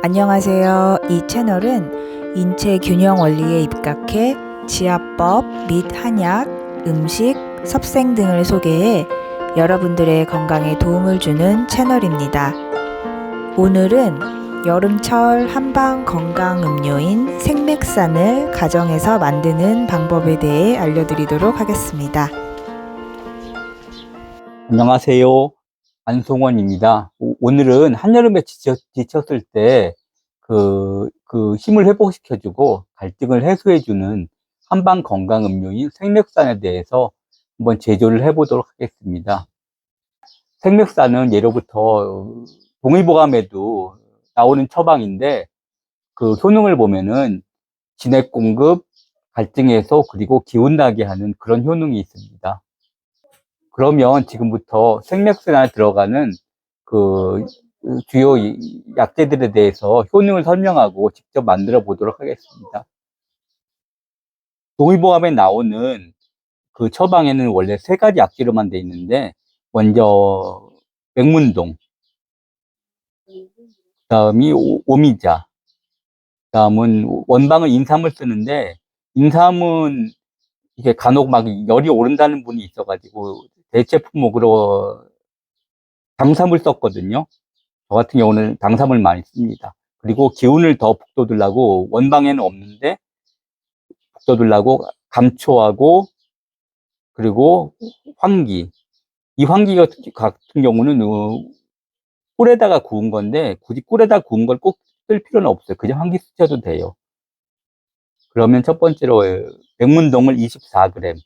안녕하세요. 이 채널은 인체 균형 원리에 입각해 지압법 및 한약, 음식, 섭생 등을 소개해 여러분들의 건강에 도움을 주는 채널입니다. 오늘은 여름철 한방 건강 음료인 생맥산을 가정에서 만드는 방법에 대해 알려드리도록 하겠습니다. 안녕하세요. 안송원입니다. 오늘은 한여름에 지쳤을 때 힘을 회복시켜주고 갈증을 해소해주는 한방 건강 음료인 생맥산에 대해서 한번 제조를 해보도록 하겠습니다. 생맥산은 예로부터 동의보감에도 나오는 처방인데 그 효능을 보면은 진액 공급, 갈증 해소, 그리고 기운 나게 하는 그런 효능이 있습니다. 그러면 지금부터 생맥산에 들어가는 그 주요 약재들에 대해서 효능을 설명하고 직접 만들어 보도록 하겠습니다. 동의보감에 나오는 그 처방에는 원래 3가지 약재로만 되어 있는데, 먼저 백문동, 그다음이 오미자, 그다음은 원방은 인삼을 쓰는데, 인삼은 이게 간혹 막 열이 오른다는 분이 있어가지고 대체 품목으로 당삼을 썼거든요. 저 같은 경우는 당삼을 많이 씁니다. 그리고 기운을 더 북돋으려고, 원방에는 없는데 북돋으려고 감초하고, 그리고 황기. 이 황기 같은 경우는 꿀에다가 구운 건데, 굳이 꿀에다 구운 걸 꼭 쓸 필요는 없어요. 그냥 황기 쓰셔도 돼요. 그러면 첫 번째로 백문동을 24g.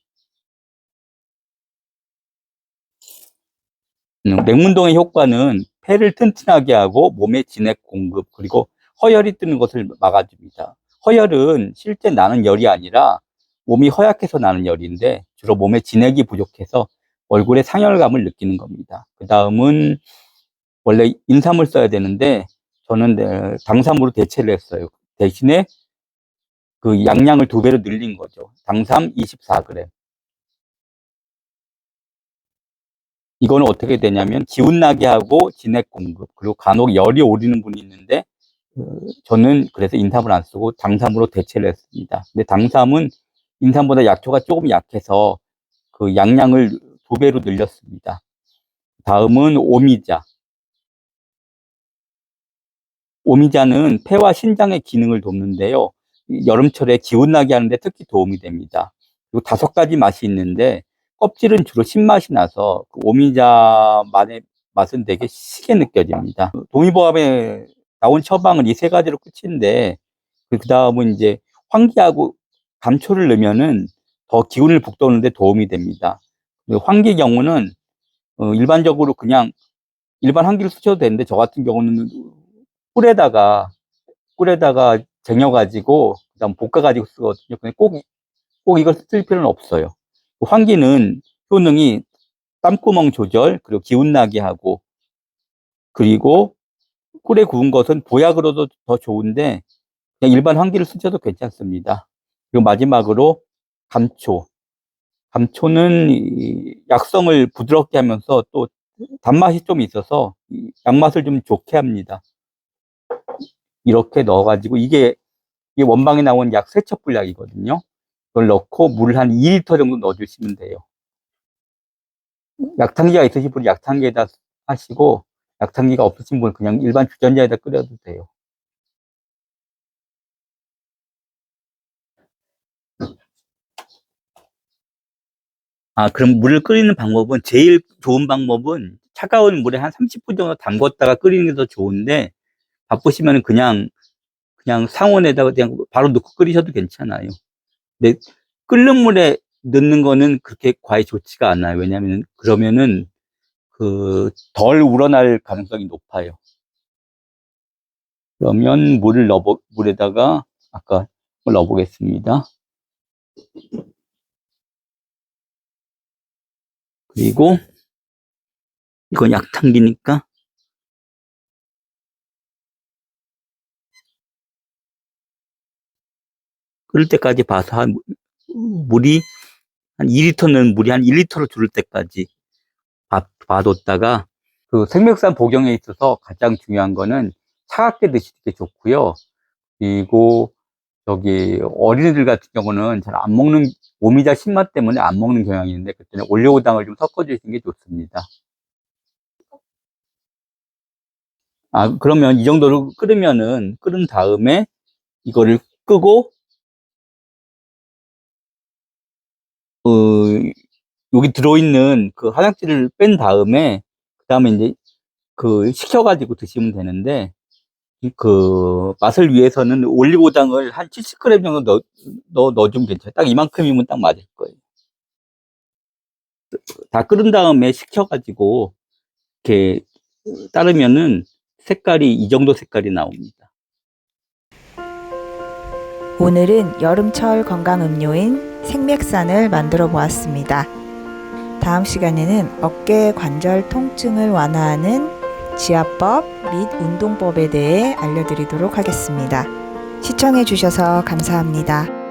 백문동의 효과는 폐를 튼튼하게 하고 몸의 진액 공급, 그리고 허열이 뜨는 것을 막아줍니다. 허열은 실제 나는 열이 아니라 몸이 허약해서 나는 열인데, 주로 몸에 진액이 부족해서 얼굴에 상열감을 느끼는 겁니다. 그 다음은 원래 인삼을 써야 되는데 저는 당삼으로 대체를 했어요. 대신에 그 양량을 2배로 늘린 거죠. 당삼 24g. 이거는 어떻게 되냐면 기운 나게 하고 진액 공급, 그리고 간혹 열이 오르는 분이 있는데 저는 그래서 인삼을 안 쓰고 당삼으로 대체를 했습니다. 근데 당삼은 인삼보다 약효가 조금 약해서 그 양량을 2배로 늘렸습니다. 다음은 오미자. 오미자는 폐와 신장의 기능을 돕는데요. 여름철에 기운 나게 하는데 특히 도움이 됩니다. 그리고 5가지 맛이 있는데 껍질은 주로 신맛이 나서 그 오미자만의 맛은 되게 시게 느껴집니다. 동의보감에 나온 처방은 이 3가지로 끝인데, 그 다음은 이제 황기하고 감초를 넣으면은 더 기운을 북돋는데 도움이 됩니다. 황기 경우는 일반적으로 그냥 일반 황기를 쓰셔도 되는데, 저 같은 경우는 꿀에다가 쟁여가지고 그다음 볶아가지고 쓰거든요. 근데 꼭 이걸 쓸 필요는 없어요. 환기는 효능이 땀구멍 조절, 그리고 기운 나게 하고, 그리고 꿀에 구운 것은 보약으로도 더 좋은데 그냥 일반 환기를 쓰셔도 괜찮습니다. 그리고 마지막으로 감초. 감초는 이 약성을 부드럽게 하면서 또 단맛이 좀 있어서 이 약맛을 좀 좋게 합니다. 이렇게 넣어가지고 이게 원방에 나온 약 세척불약이거든요. 그걸 넣고 물 한 2리터 정도 넣어주시면 돼요. 약탕기가 있으신 분은 약탕기에다 하시고, 약탕기가 없으신 분은 그냥 일반 주전자에다 끓여도 돼요. 그럼 물을 끓이는 방법은, 제일 좋은 방법은 차가운 물에 한 30분 정도 담궜다가 끓이는 게 더 좋은데, 바쁘시면 그냥 상온에다가 그냥 바로 넣고 끓이셔도 괜찮아요. 근데 끓는 물에 넣는 거는 그렇게 과히 좋지가 않아요. 왜냐하면 그러면은 덜 우러날 가능성이 높아요. 그러면 물에다가 아까 넣어보겠습니다. 그리고 이건 약탕기니까 끓을 때까지 봐서 물이 한 2리터 넣은 물이 한 1리터로 줄을 때까지 봐뒀다가, 그 생맥산 복용에 있어서 가장 중요한 거는 차갑게 드시는 게 좋고요. 그리고 저기 어린이들 같은 경우는 잘 안 먹는, 오미자 신맛 때문에 안 먹는 경향이 있는데 그때는 올리고당을 좀 섞어 주시는 게 좋습니다. 그러면 이 정도로 끓은 다음에 이거를 끄고 어, 여기 들어있는 그 화장지를 뺀 다음에 그다음에 이제 그 식혀가지고 드시면 되는데, 그 맛을 위해서는 올리고당을 한 70g 정도 넣어주면 괜찮아요. 딱 이만큼이면 딱 맞을 거예요. 다 끓은 다음에 식혀가지고 이렇게 따르면은 색깔이 이 정도 색깔이 나옵니다. 오늘은 여름철 건강 음료인 생맥산을 만들어 보았습니다. 다음 시간에는 어깨 관절 통증을 완화하는 지압법 및 운동법에 대해 알려드리도록 하겠습니다. 시청해 주셔서 감사합니다.